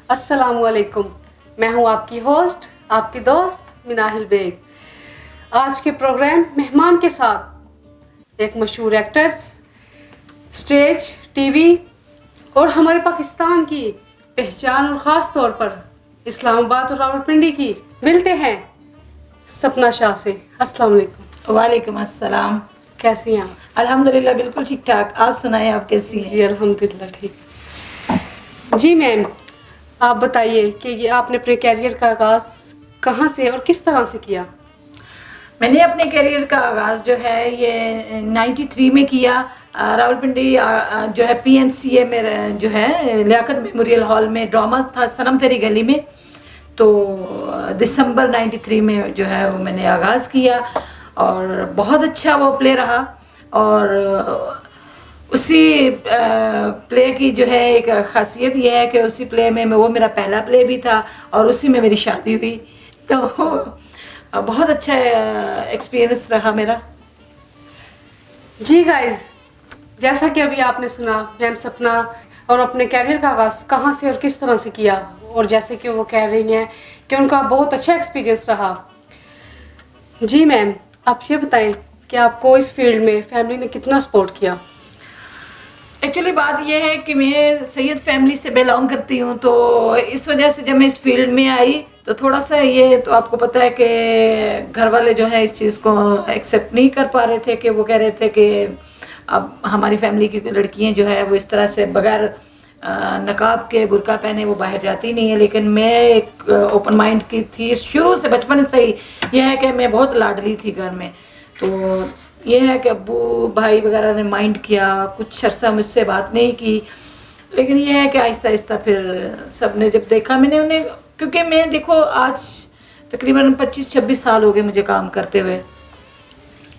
السلام علیکم. میں ہوں آپ کی ہوسٹ, آپ کی دوست مناہل بیگ. آج کے پروگرام مہمان کے ساتھ ایک مشہور ایکٹرس, اسٹیج, ٹی وی اور ہمارے پاکستان کی پہچان اور خاص طور پر اسلام آباد اور راولپنڈی کی ملتے ہیں سپنا شاہ سے. السلام علیکم. وعلیکم السلام. کیسی ہیں آپ؟ الحمدللہ بالکل ٹھیک ٹھاک. آپ سنائیں, آپ کیسی ہیں؟ جی الحمدللہ ٹھیک. جی میم, آپ بتائیے کہ یہ آپ نے اپنے کیریئر کا آغاز کہاں سے اور کس طرح سے کیا؟ میں نے اپنے کیریئر کا آغاز جو ہے یہ 93 میں کیا. راولپنڈی جو ہے پی این سی اے میں جو ہے لیاقت میموریل ہال میں ڈرامہ تھا صنم تیری گلی میں. تو دسمبر 93 میں جو ہے وہ میں نے آغاز کیا اور بہت اچھا وہ پلے رہا. اور اسی پلے کی جو ہے ایک خاصیت یہ ہے کہ اسی پلے میں وہ میرا پہلا پلے بھی تھا اور اسی میں میری شادی ہوئی. تو بہت اچھا ایکسپیرئنس رہا میرا. جی گائز, جیسا کہ ابھی آپ نے سنا میم سپنا اور اپنے کیریئر کا آغاز کہاں سے اور کس طرح سے کیا, اور جیسے کہ وہ کہہ رہی ہیں کہ ان کا بہت اچھا ایکسپیرئنس رہا. جی میم, آپ یہ بتائیں کہ آپ کو اس فیلڈ میں فیملی نے کتنا سپورٹ کیا؟ ایکچولی بات یہ ہے کہ میں سید فیملی سے بیلانگ کرتی ہوں, تو اس وجہ سے جب میں اس فیلڈ میں آئی تو تھوڑا سا یہ تو آپ کو پتہ ہے کہ گھر والے جو ہے اس چیز کو ایکسیپٹ نہیں کر پا رہے تھے, کہ وہ کہہ رہے تھے کہ اب ہماری فیملی کی لڑکیاں جو ہے وہ اس طرح سے بغیر نقاب کے برقع پہنے وہ باہر جاتی نہیں ہے. لیکن میں ایک اوپن مائنڈ کی تھی شروع سے, بچپن سے ہی. یہ ہے کہ میں بہت لاڈلی تھی گھر میں, تو یہ ہے کہ ابو بھائی وغیرہ نے مائنڈ کیا, کچھ عرصہ مجھ سے بات نہیں کی. لیکن یہ ہے کہ آہستہ آہستہ پھر سب نے جب دیکھا, میں نے انہیں, کیونکہ میں دیکھو آج تقریباً 25-26 سال ہو گئے مجھے کام کرتے ہوئے,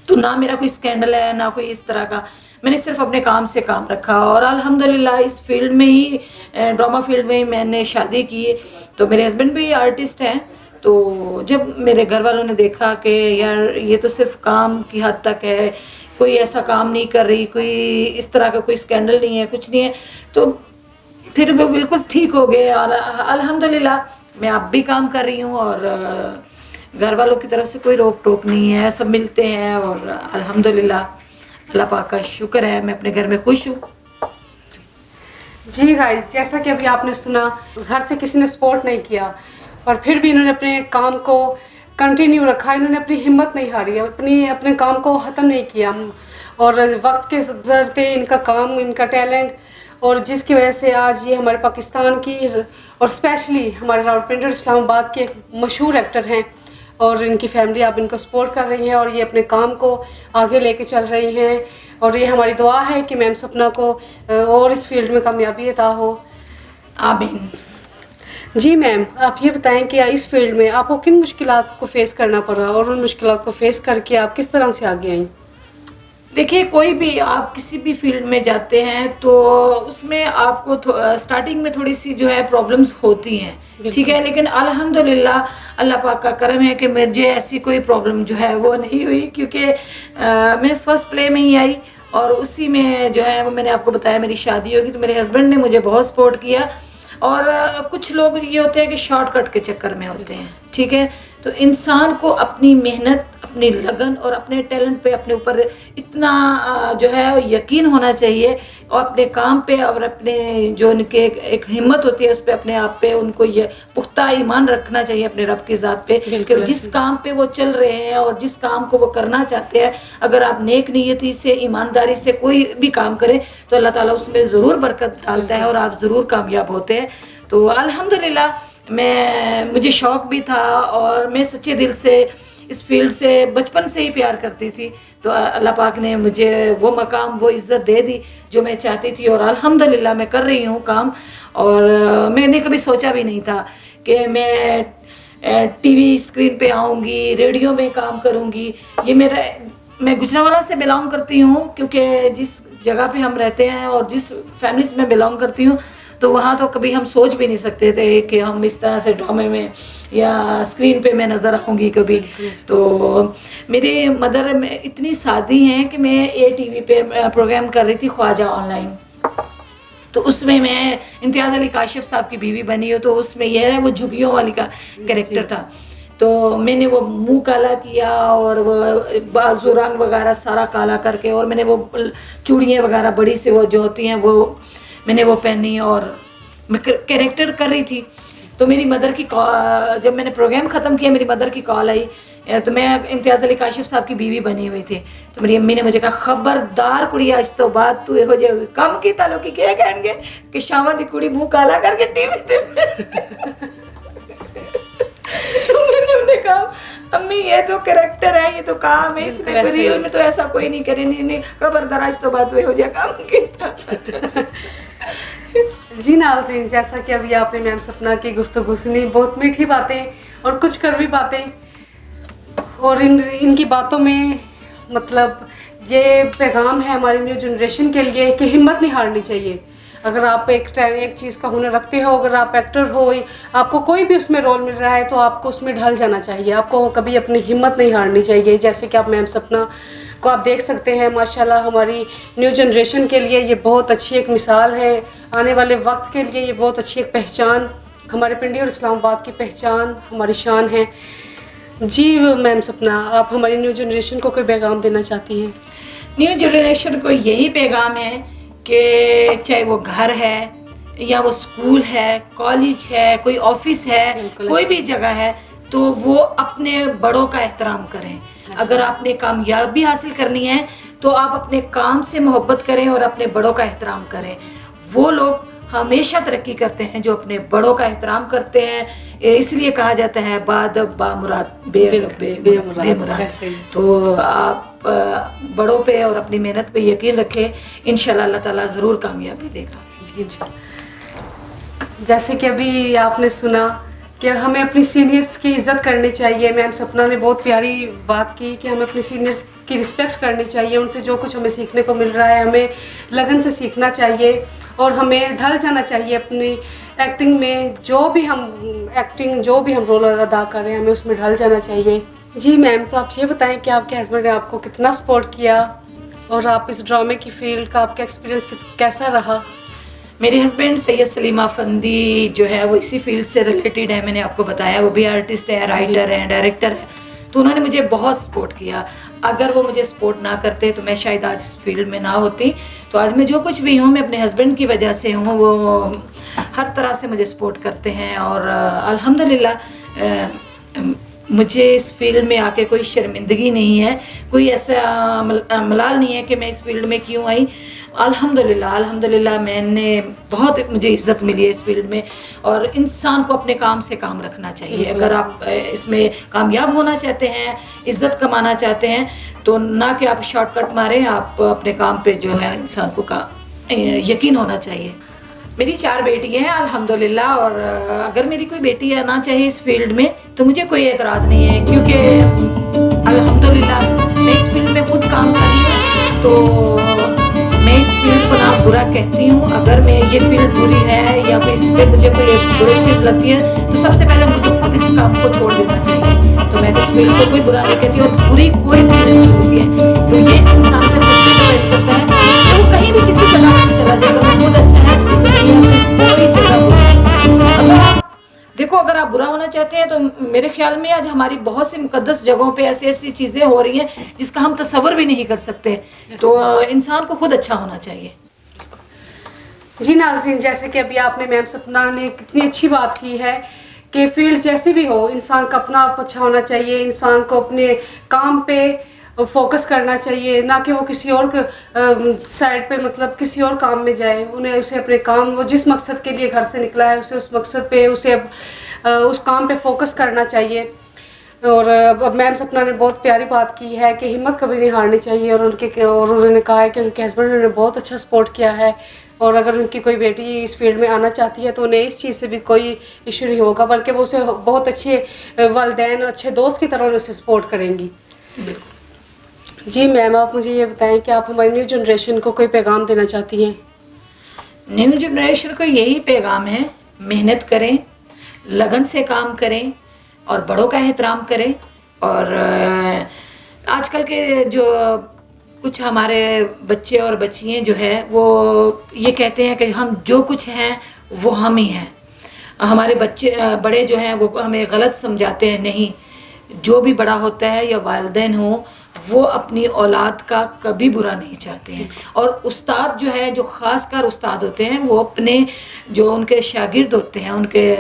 تو نہ میرا کوئی اسکینڈل ہے نہ کوئی اس طرح کا. میں نے صرف اپنے کام سے کام رکھا اور الحمدللہ اس فیلڈ میں ہی, ڈرامہ فیلڈ میں ہی میں نے شادی کی. تو میرے ہسبینڈ بھی آرٹسٹ ہیں, تو جب میرے گھر والوں نے دیکھا کہ یار یہ تو صرف کام کی حد تک ہے, کوئی ایسا کام نہیں کر رہی, کوئی اس طرح کا کوئی اسکینڈل نہیں ہے, کچھ نہیں ہے, تو پھر وہ بالکل ٹھیک ہو گئے. اور الحمدللہ میں اب بھی کام کر رہی ہوں اور گھر والوں کی طرف سے کوئی روک ٹوک نہیں ہے, سب ملتے ہیں اور الحمدللہ اللہ پاک کا شکر ہے میں اپنے گھر میں خوش ہوں. جی گائز, جیسا کہ ابھی آپ نے سنا گھر سے کسی نے سپورٹ نہیں کیا اور پھر بھی انہوں نے اپنے کام کو کنٹینیو رکھا, انہوں نے اپنی ہمت نہیں ہاری, اپنے کام کو ختم نہیں کیا. اور وقت کے گزرتے ان کا کام, ان کا ٹیلنٹ, اور جس کی وجہ سے آج یہ ہمارے پاکستان کی اور اسپیشلی ہمارے راولپنڈی اور اسلام آباد کے ایک مشہور ایکٹر ہیں, اور ان کی فیملی اب ان کو سپورٹ کر رہی ہیں اور یہ اپنے کام کو آگے لے کے چل رہی ہیں. اور یہ ہماری دعا ہے کہ میم سپنا کو اور اس فیلڈ میں کامیابی عطا ہو. آمین. جی میم, آپ یہ بتائیں کہ اس فیلڈ میں آپ کو کن مشکلات کو فیس کرنا پڑا اور ان مشکلات کو فیس کر کے آپ کس طرح سے آگے آئیں؟ دیکھیے, کوئی بھی آپ کسی بھی فیلڈ میں جاتے ہیں تو اس میں آپ کو سٹارٹنگ میں تھوڑی سی جو ہے پرابلمز ہوتی ہیں, ٹھیک ہے, لیکن الحمدللہ اللہ پاک کا کرم ہے کہ مجھے ایسی کوئی پرابلم جو ہے وہ نہیں ہوئی, کیونکہ میں فرسٹ پلے میں ہی آئی اور اسی میں جو ہے میں نے آپ کو بتایا میری شادی ہوگی. تو میرے ہسبینڈ نے مجھے بہت سپورٹ کیا. اور کچھ لوگ یہ ہوتے ہیں کہ شارٹ کٹ کے چکر میں ہوتے ہیں, ٹھیک ہے, تو انسان کو اپنی محنت, اپنی لگن اور اپنے ٹیلنٹ پہ اپنے اوپر اتنا جو ہے یقین ہونا چاہیے, اور اپنے کام پہ اور اپنے جو ان کے ایک ہمت ہوتی ہے اس پہ, اپنے آپ پہ ان کو یہ پختہ ایمان رکھنا چاہیے اپنے رب کی ذات پہ, کہ جس کام پہ وہ چل رہے ہیں اور جس کام کو وہ کرنا چاہتے ہیں, اگر آپ نیک نیتی سے, ایمانداری سے کوئی بھی کام کریں تو اللہ تعالیٰ اس میں ضرور برکت ڈالتا ہے اور آپ ضرور کامیاب ہوتے ہیں. تو الحمدللہ مجھے شوق بھی تھا اور میں سچے دل سے اس فیلڈ سے بچپن سے ہی پیار کرتی تھی. تو اللہ پاک نے مجھے وہ مقام, وہ عزت دے دی جو میں چاہتی تھی, اور الحمدللہ میں کر رہی ہوں کام. اور میں نے کبھی سوچا بھی نہیں تھا کہ میں ٹی وی اسکرین پہ آؤں گی, ریڈیو میں کام کروں گی. یہ میں گجرانوالہ سے بلانگ کرتی ہوں, کیونکہ جس جگہ پہ ہم رہتے ہیں اور جس فیملی سے میں بلانگ کرتی ہوں تو وہاں تو کبھی ہم سوچ بھی نہیں سکتے تھے کہ ہم اس طرح سے ڈرامے میں یا اسکرین پہ میں نظر آؤں گی کبھی. تو میری مدر میں اتنی سادی ہیں کہ میں اے ٹی وی پہ پروگرام کر رہی تھی خواجہ آن لائن, تو اس میں امتیاز علی کاشف صاحب کی بیوی بنی ہوں، تو اس میں یہ ہے وہ جھگیوں والی کا کریکٹر تھا، تو میں نے وہ منہ کالا کیا اور وہ بازو رنگ وغیرہ سارا کالا کر کے، اور میں نے وہ چوڑیاں وغیرہ بڑی سے وہ جو ہوتی ہیں وہ میں نے وہ پہنی، اور میں کریکٹر کر رہی تھی. تو میری مدر کی جب میں نے پروگرام ختم کیا میری مدر کی کال آئی، تو میں امتیاز علی کاشف صاحب کی بیوی بنی ہوئی تھی. تو میری امی نے مجھے کہا خبردار کڑی اج تو بعد تو یہو جے کم کیتا لوکی کیا کہیں گے کہ شاواں دی کڑی منہ کالا کر کے ٹی وی تے. تو میں نے انہیں کہا امی یہ تو کریکٹر ہے، یہ تو کام ہے، اس میں ریئل میں تو ایسا کوئی نہیں کرے. نہیں خبردار اج تو بعد تو یہو جے کام کیتا. جی ناظرین، جیسا کہ ابھی آپ نے میم سپنا کی گفتگو سنی، بہت میٹھی باتیں اور کچھ کڑوی باتیں، اور ان کی باتوں میں مطلب یہ پیغام ہے ہماری نیو جنریشن کے لیے کہ ہمت نہیں ہارنی چاہیے. اگر آپ ایک چیز کا ہنر رکھتے ہو، اگر آپ ایکٹر ہو، آپ کو کوئی بھی اس میں رول مل رہا ہے تو آپ کو اس میں ڈھل جانا چاہیے، آپ کو کبھی اپنی ہمت نہیں ہارنی چاہیے. جیسے کہ آپ میم سپنا کو آپ دیکھ سکتے ہیں، ماشاءاللہ ہماری نیو جنریشن کے لیے یہ بہت اچھی ایک مثال ہے، آنے والے وقت کے لیے یہ بہت اچھی ایک پہچان، ہمارے پنڈی اور اسلام آباد کی پہچان، ہماری شان ہے. جی میم سپنا، آپ ہماری نیو جنریشن کو کوئی پیغام دینا چاہتی ہیں؟ نیو جنریشن کو یہی پیغام ہے کہ چاہے وہ گھر ہے یا وہ اسکول ہے، کالج ہے، کوئی آفس ہے، کوئی بھی جگہ ہے، تو وہ اپنے بڑوں کا احترام کریں. اگر آپ نے کامیابی حاصل کرنی ہے تو آپ اپنے کام سے محبت کریں اور اپنے بڑوں کا احترام کریں. وہ لوگ ہمیشہ ترقی کرتے ہیں جو اپنے بڑوں کا احترام کرتے ہیں. اس لیے کہا جاتا ہے بادب با مراد بے مراد. تو آپ بڑوں پہ اور اپنی محنت پہ یقین رکھیں، انشاءاللہ اللہ تعالیٰ ضرور کامیابی دے گا. جی انشاءاللہ. جیسے کہ ابھی آپ نے سنا کہ ہمیں اپنی سینئرز کی عزت کرنی چاہیے، میم سپنا نے بہت پیاری بات کی کہ ہمیں اپنی سینئرز کی رسپیکٹ کرنی چاہیے. ان سے جو کچھ ہمیں سیکھنے کو مل رہا ہے ہمیں لگن سے سیکھنا چاہیے، اور ہمیں ڈھل جانا چاہیے اپنی ایکٹنگ میں. جو بھی ہم رول ادا کر رہے ہیں ہمیں اس میں ڈھل جانا چاہیے. جی میم، تو آپ یہ بتائیں کہ آپ کے ہسبینڈ نے آپ کو کتنا سپورٹ کیا، اور آپ اس ڈرامے کی فیلڈ کا آپ کا ایکسپیرینس کیسا رہا؟ میرے ہسبینڈ سید سلیم افندی جو ہے وہ اسی فیلڈ سے ریلیٹڈ ہے. میں نے آپ کو بتایا وہ بھی آرٹسٹ ہے، رائٹر ہے، ڈائریکٹر ہے. تو انہوں نے مجھے بہت سپورٹ کیا. اگر وہ مجھے سپورٹ نہ کرتے تو میں شاید آج اس فیلڈ میں نہ ہوتی. تو آج میں جو کچھ بھی ہوں میں اپنے ہسبینڈ کی وجہ سے ہوں. وہ ہر طرح سے مجھے سپورٹ کرتے ہیں، اور الحمدللہ مجھے اس فیلڈ میں آ کے کوئی شرمندگی نہیں ہے، کوئی ایسا ملال نہیں ہے کہ میں اس فیلڈ میں کیوں آئی. الحمدللہ میں نے بہت مجھے عزت ملی ہے اس فیلڈ میں. اور انسان کو اپنے کام سے کام رکھنا چاہیے. اگر آپ اس میں کامیاب ہونا چاہتے ہیں، عزت کمانا چاہتے ہیں، تو نہ کہ آپ شارٹ کٹ ماریں، آپ اپنے کام پہ جو ہے انسان کو یقین ہونا چاہیے. میری 4 بیٹی ہیں الحمدللہ، اور اگر میری کوئی بیٹی آنا چاہے اس فیلڈ میں تو مجھے کوئی اعتراض نہیں ہے، کیونکہ الحمدللہ میں اس فیلڈ میں خود کام کر رہی ہوں. تو میں اس فیلڈ کو نہ برا کہتی ہوں. اگر میں یہ فیلڈ بری ہے یا پھر اس پہ مجھے کوئی بری چیز لگتی ہے تو سب سے پہلے مجھے خود اس کام کو چھوڑ دینا چاہیے. تو میں تو اس فیلڈ کو کوئی برا نہیں کہتی، اور بری کوئی فیلڈ نہیں ہوتی ہے. تو یہ انسان پہ خود پہ ڈیپینڈ کرتا ہے کہ وہ کہیں بھی کسی جگہ میں چلا جائے. اگر وہ خود اچھا ہے تو دنیا میں کوئی جگہ بری نہیں. اگر آپ دیکھو، اگر آپ برا ہونا چاہتے ہیں تو میرے خیال میں آج ہماری بہت سی مقدس جگہوں پہ ایسی چیزیں ہو رہی ہیں جس کا ہم تصور بھی نہیں کر سکتے. تو انسان کو خود اچھا ہونا چاہیے. جی ناظرین، جیسے کہ ابھی آپ نے میم سپنا نے کتنی اچھی بات کی ہے کہ فیلڈ جیسی بھی ہو انسان کا اپنا آپ اچھا ہونا چاہیے، انسان کو اپنے کام پہ فوکس کرنا چاہیے، نہ کہ وہ کسی اور سائڈ پہ مطلب کسی اور کام میں جائے. اسے اپنے کام، وہ جس مقصد کے لیے گھر سے نکلا ہے اسے اس مقصد پہ اس کام پہ فوکس کرنا چاہیے. اور اب میم سپنا نے بہت پیاری بات کی ہے کہ ہمت کبھی نہیں ہارنی چاہیے. اور انہوں نے کہا ہے کہ ان کے ہسبینڈ نے بہت اچھا سپورٹ کیا ہے، اور اگر ان کی کوئی بیٹی اس فیلڈ میں آنا چاہتی ہے تو انہیں اس چیز سے بھی کوئی ایشو نہیں ہوگا، بلکہ وہ اسے بہت اچھے والدین، اچھے دوست کی طرح اسے سپورٹ کریں گی. جی میم، آپ مجھے یہ بتائیں کہ آپ ہماری نیو جنریشن کو کوئی پیغام دینا چاہتی ہیں؟ نیو جنریشن کو یہی پیغام ہے، محنت کریں، لگن سے کام کریں، اور بڑوں کا احترام کریں. اور آج کل کے جو کچھ ہمارے بچے اور بچیاں جو ہے وہ یہ کہتے ہیں کہ ہم جو کچھ ہیں وہ ہم ہی ہیں. ہمارے بچے بڑے جو ہیں وہ ہمیں غلط سمجھاتے ہیں. نہیں، جو بھی بڑا ہوتا ہے یا والدین ہوں وہ اپنی اولاد کا کبھی برا نہیں چاہتے ہیں. اور استاد جو ہے، جو خاص کر استاد ہوتے ہیں، وہ اپنے جو ان کے شاگرد ہوتے ہیں ان کے،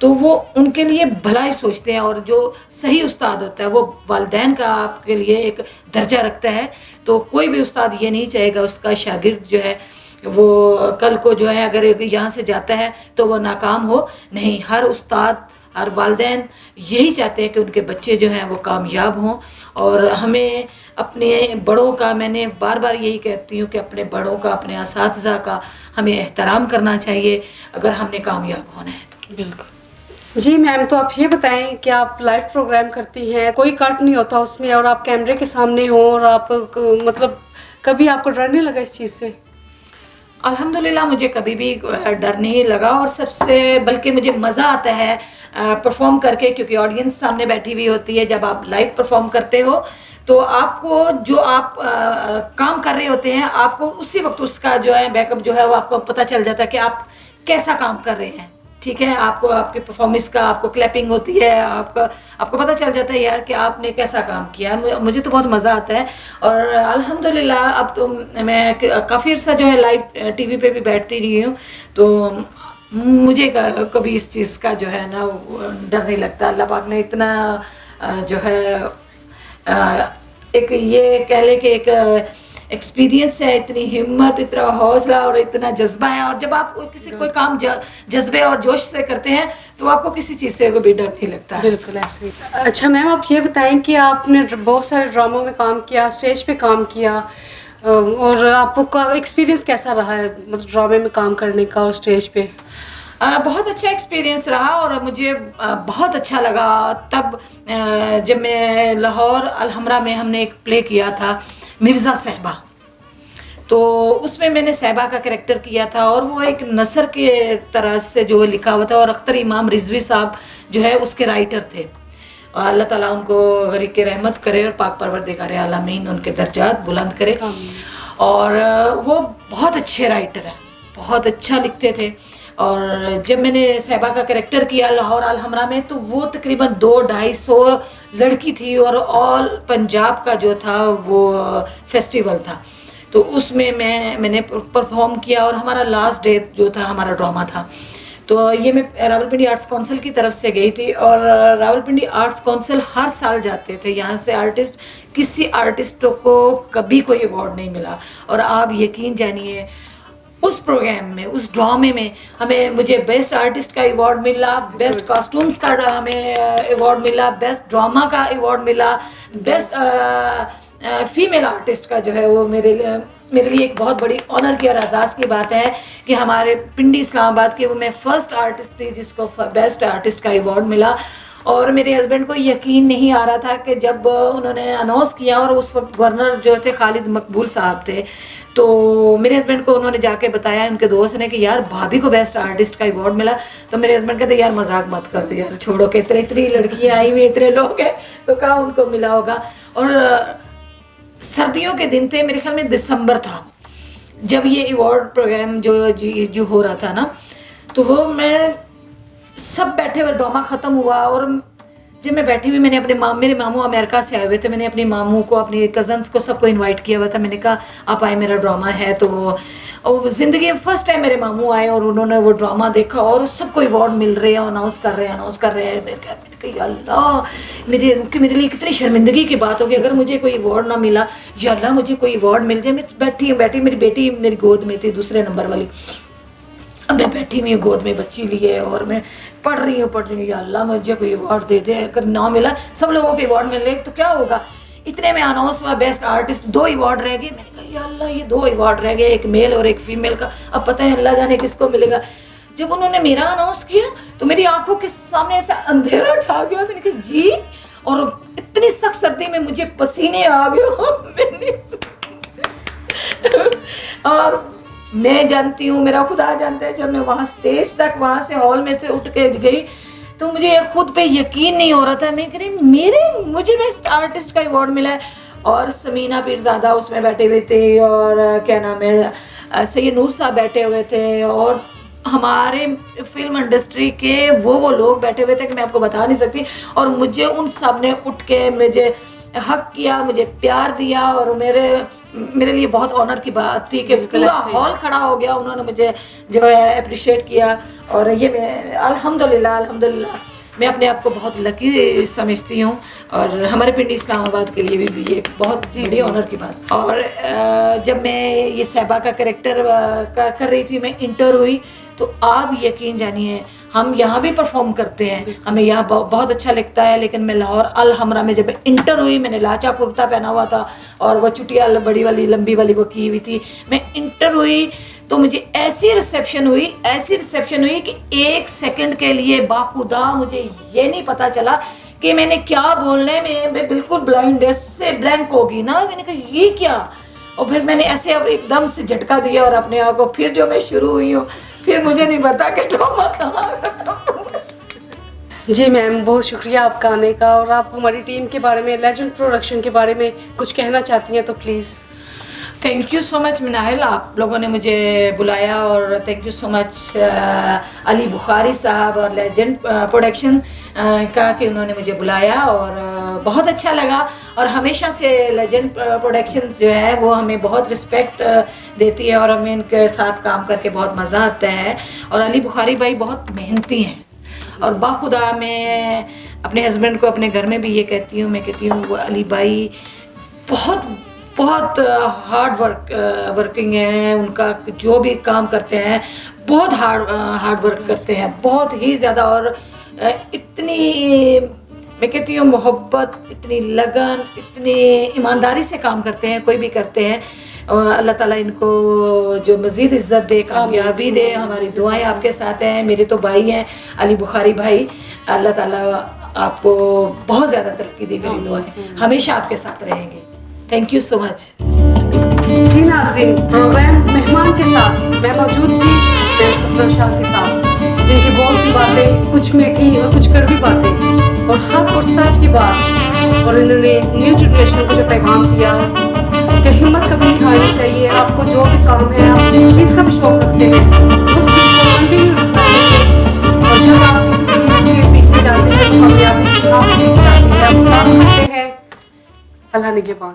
تو وہ ان کے لیے بھلا ہی سوچتے ہیں. اور جو صحیح استاد ہوتا ہے وہ والدین کا آپ کے لیے ایک درجہ رکھتا ہے. تو کوئی بھی استاد یہ نہیں چاہے گا اس کا شاگرد جو ہے وہ کل کو جو ہے اگر یہاں سے جاتا ہے تو وہ ناکام ہو. نہیں، ہر استاد، ہر والدین یہی چاہتے ہیں کہ ان کے بچے جو ہیں وہ کامیاب ہوں. اور ہمیں اپنے بڑوں کا، میں نے بار بار یہی کہتی ہوں کہ اپنے بڑوں کا، اپنے اساتذہ کا ہمیں احترام کرنا چاہیے اگر ہم نے کامیاب ہونا ہے تو. بالکل. جی میم، تو آپ یہ بتائیں کہ آپ لائیو پروگرام کرتی ہیں، کوئی کٹ نہیں ہوتا اس میں، اور آپ کیمرے کے سامنے ہوں، اور آپ مطلب کبھی آپ کو ڈر نہیں لگا اس چیز سے؟ الحمدللہ مجھے کبھی بھی ڈر نہیں لگا، اور سب سے بلکہ مجھے مزہ آتا ہے پرفارم کر کے، کیونکہ آڈینس سامنے بیٹھی ہوئی ہوتی ہے. جب آپ لائیو پرفارم کرتے ہو تو آپ کو جو آپ کام کر رہے ہوتے ہیں، آپ کو اسی وقت اس کا جو ہے بیک اپ جو ہے وہ آپ کو پتہ چل جاتا ہے کہ آپ کیسا کام کر رہے ہیں. ٹھیک ہے، آپ کو آپ کے پرفارمنس کا، آپ کو کلیپنگ ہوتی ہے، آپ کو پتہ چل جاتا ہے یار کہ آپ نے کیسا کام کیا. مجھے تو بہت مزہ آتا ہے. اور الحمدللہ اب تو میں کافی عرصہ جو ہے لائیو ٹی وی پہ بھی بیٹھتی رہی ہوں، تو مجھے کبھی اس چیز کا جو ہے نا ڈر نہیں لگتا. اللہ پاک نے اتنا جو ہے ایک یہ کہہ لے کہ ایک ایکسپیرینس ہے، اتنی ہمت، اتنا حوصلہ اور اتنا جذبہ ہے. اور جب آپ کسی کوئی کام جذبے اور جوش سے کرتے ہیں تو آپ کو کسی چیز سے کوئی ڈر نہیں لگتا ہے. بالکل ایسے ہی. اچھا میم، آپ یہ بتائیں کہ آپ نے بہت سارے ڈراموں میں کام کیا، اسٹیج پہ کام کیا، اور آپ کا ایکسپیرینس کیسا رہا ہے مطلب ڈرامے میں کام کرنے کا اور اسٹیج پہ؟ بہت اچھا ایکسپیرینس رہا، اور مجھے بہت اچھا لگا تب جب میں لاہور الحمرا میں ہم نے ایک پلے کیا تھا مرزا صاحبہ. تو اس میں نے صاحبہ کا کریکٹر کیا تھا، اور وہ ایک نثر کے طرح سے جو لکھا ہوا تھا. اور اختر امام رضوی صاحب جو ہے اس کے رائٹر تھے. اور اللہ تعالیٰ ان کو غریق رحمت کرے، اور پاک پروردگار عالمین ان کے درجات بلند کرے. اور وہ بہت اچھے رائٹر ہیں، بہت اچھا لکھتے تھے. اور جب میں نے صاحبہ کا کریکٹر کیا لاہور الحمرا میں، تو وہ تقریباً 200-250 لڑکی تھی، اور آل پنجاب کا جو تھا وہ فیسٹیول تھا. تو اس میں میں نے پرفارم کیا، اور ہمارا لاسٹ ڈے جو تھا ہمارا ڈرامہ تھا. تو یہ میں راولپنڈی آرٹس کونسل کی طرف سے گئی تھی. اور راولپنڈی آرٹس کونسل ہر سال جاتے تھے یہاں سے آرٹسٹ. کسی آرٹسٹ کو کبھی کوئی ایوارڈ نہیں ملا. اور آپ یقین جانیے اس پروگرام میں، اس ڈرامے میں مجھے بیسٹ آرٹسٹ کا ایوارڈ ملا، بیسٹ کاسٹیومز کا ہمیں ایوارڈ ملا، بیسٹ ڈرامہ کا ایوارڈ ملا، بیسٹ فیمیل آرٹسٹ کا جو ہے وہ میرے لیے ایک بہت بڑی آنر کی اور اعزاز کی بات ہے کہ ہمارے پنڈی اسلام آباد کے وہ میں فرسٹ آرٹسٹ تھی جس کو بیسٹ آرٹسٹ کا ایوارڈ ملا. اور میرے ہسبینڈ کو یقین نہیں آ رہا تھا کہ جب انہوں نے اناؤنس کیا، اور اس وقت گورنر جو تھے خالد مقبول صاحب تھے، تو میرے ہسبینڈ کو انہوں نے جا کے بتایا ان کے دوست نے کہ یار بھابھی کو بیسٹ آرٹسٹ کا ایوارڈ ملا. تو میرے ہسبینڈ کہتے یار مذاق مت کرو یار، چھوڑو کہ اتنی لڑکیاں آئی ہوئی، اتنے لوگ ہیں تو کہاں ان کو ملا ہوگا. اور سردیوں کے دن تھے، میرے خیال میں دسمبر تھا جب یہ ایوارڈ پروگرام جو ہو رہا تھا نا. تو وہ میں سب بیٹھے ہوئے، ڈرامہ ختم ہوا، اور جب میں بیٹھی ہوئی میں نے میرے ماموں امریکہ سے آئے ہوئے تھے، میں نے اپنے ماموں کو، اپنے کزنس کو، سب کو انوائٹ کیا ہوا تھا. میں نے کہا آپ آئے، میرا ڈرامہ ہے. تو اور زندگی میں فرسٹ ٹائم میرے ماموں آئے اور انہوں نے وہ ڈرامہ دیکھا، اور سب کو ایوارڈ مل رہے ہیں، اناؤنس کر رہے ہیں. میں نے کہا یا اللہ، میرے لیے کتنی شرمندگی کی بات ہوگی اگر مجھے کوئی ایوارڈ نہ ملا. یا اللہ مجھے کوئی ایوارڈ مل جائے. میں بیٹھی میری بیٹی میری گود میں تھی، دوسرے نمبر والی. اب میں بیٹھی ہوئی گود میں بچی لیے، اور میں پڑھ رہی ہوں یا اللہ مجھے کوئی ایوارڈ دے دے. اگر نہ ملا، سب لوگوں کو ایوارڈ مل رہے تو کیا ہوگا. اتنے میں اناؤنس ہوا بیسٹ آرٹسٹ، 2 ایوارڈ رہ گئے. میں نے کہا یا اللہ یہ 2 ایوارڈ رہ گئے، ایک میل اور ایک فیمیل کا. اب پتہ ہے اللہ جانے کس کو ملے گا. جب انہوں نے میرا اناؤنس کیا تو میری آنکھوں کے سامنے ایسا اندھیرا چھا گیا. میں نے کہا جی، اور اتنی سخت سردی میں مجھے پسینے آ گئے. اور میں جانتی ہوں، میرا خدا جانتا ہے، جب میں وہاں اسٹیج تک وہاں سے ہال میں سے اٹھ کے گئی تو مجھے خود پہ یقین نہیں ہو رہا تھا. میں کہہ رہی مجھے بیسٹ آرٹسٹ کا ایوارڈ ملا ہے. اور سمینہ پیرزادہ اس میں بیٹھے ہوئے تھے, اور کیا نام ہے سید نور صاحب بیٹھے ہوئے تھے, اور ہمارے فلم انڈسٹری کے وہ لوگ بیٹھے ہوئے تھے کہ میں آپ کو بتا نہیں سکتی. اور مجھے ان سب نے اٹھ کے مجھے حق کیا, مجھے پیار دیا, اور میرے لیے بہت آنر کی بات تھی کہ پورا ہال کھڑا ہو گیا, انہوں نے مجھے جو ہے اپریشیٹ کیا. اور یہ میں الحمدللہ میں اپنے آپ کو بہت لکی سمجھتی ہوں, اور ہمارے پنڈی اسلام آباد کے لیے بھی یہ بہت بڑی آنر کی بات. اور جب میں یہ صاحبہ کا کریکٹر کر رہی تھی, میں انٹر ہوئی, تو آپ یقین جانیے ہم یہاں بھی پرفارم کرتے ہیں, ہمیں یہاں بہت اچھا لگتا ہے, لیکن میں لاہور الحمرا میں جب انٹر ہوئی, میں نے لاچا کرتا پہنا ہوا تھا اور وہ چٹیا بڑی والی لمبی والی وہ کی ہوئی تھی. میں انٹر ہوئی تو مجھے ایسی ریسیپشن ہوئی کہ 1 سیکنڈ کے لیے باخدا مجھے یہ نہیں پتا چلا کہ میں نے کیا بولنا ہے. میں بالکل بلائنڈ سے بلینک ہوگی نا, میں نے کہا یہ کیا, اور پھر میں نے ایسے اب ایک دم سے جھٹکا دیا اور اپنے آپ کو, پھر جو میں شروع ہوئی ہوں, پھر مجھے نہیں پتا کہ ڈرامہ کہاں. جی میم, بہت شکریہ آپ کا آنے کا, اور آپ ہماری ٹیم کے بارے میں, لیجنڈ پروڈکشن کے بارے میں کچھ کہنا چاہتی ہیں تو پلیز. تھینک یو سو مچ مناہل, آپ لوگوں نے مجھے بلایا, اور تھینک یو سو مچ علی بخاری صاحب اور لیجنڈ پروڈکشن کا کہ انہوں نے مجھے بلایا, اور بہت اچھا لگا. اور ہمیشہ سے لیجنڈ پروڈکشن جو ہے وہ ہمیں بہت رسپیکٹ دیتی ہے, اور ہمیں ان کے ساتھ کام کر کے بہت مزہ آتا ہے. اور علی بخاری بھائی بہت محنتی ہیں, اور باخدا میں اپنے ہسبینڈ کو اپنے گھر میں بھی یہ کہتی ہوں, وہ علی بھائی بہت ہارڈ ورکنگ ہیں, ان کا جو بھی کام کرتے ہیں بہت ہارڈ ورک کرتے ہیں, بہت ہی زیادہ. اور اتنی میں کہتی ہوں محبت, اتنی لگن, اتنی ایمانداری سے کام کرتے ہیں, کوئی بھی کرتے ہیں. اور اللہ تعالیٰ ان کو جو مزید عزت دے, کامیابی دے. ہماری دعائیں آپ کے ساتھ ہیں. میرے تو بھائی ہیں علی بخاری بھائی, اللہ تعالیٰ آپ کو بہت زیادہ ترقی دے. میری دعائیں ہمیشہ آپ کے ساتھ رہیں گے. تھینک یو سو مچ. جی ناظرین, پروگرام مہمان کے ساتھ میں موجود تھی, میم سپنا شاہ کے ساتھ, جن کی بہت سی باتیں, کچھ میٹھی اور کچھ کڑوی باتیں, اور حق اور سچ کی بات. اور انہوں نے نیو جنریشن کو جو پیغام دیا کہ ہمت کبھی نہیں ہارنی چاہیے. آپ کو جو بھی کام ہے, آپ جس چیز کا بھی شوق رکھتے ہیں, اس چیز کو کنٹینیو رکھنا چاہیے. اور جب آپ کسی چیز کے پیچھے جاتے ہیں تو کامیابی آپ کے پیچھے آتی ہے. آپ کام کرتے ہیں. اللہ نگہبان.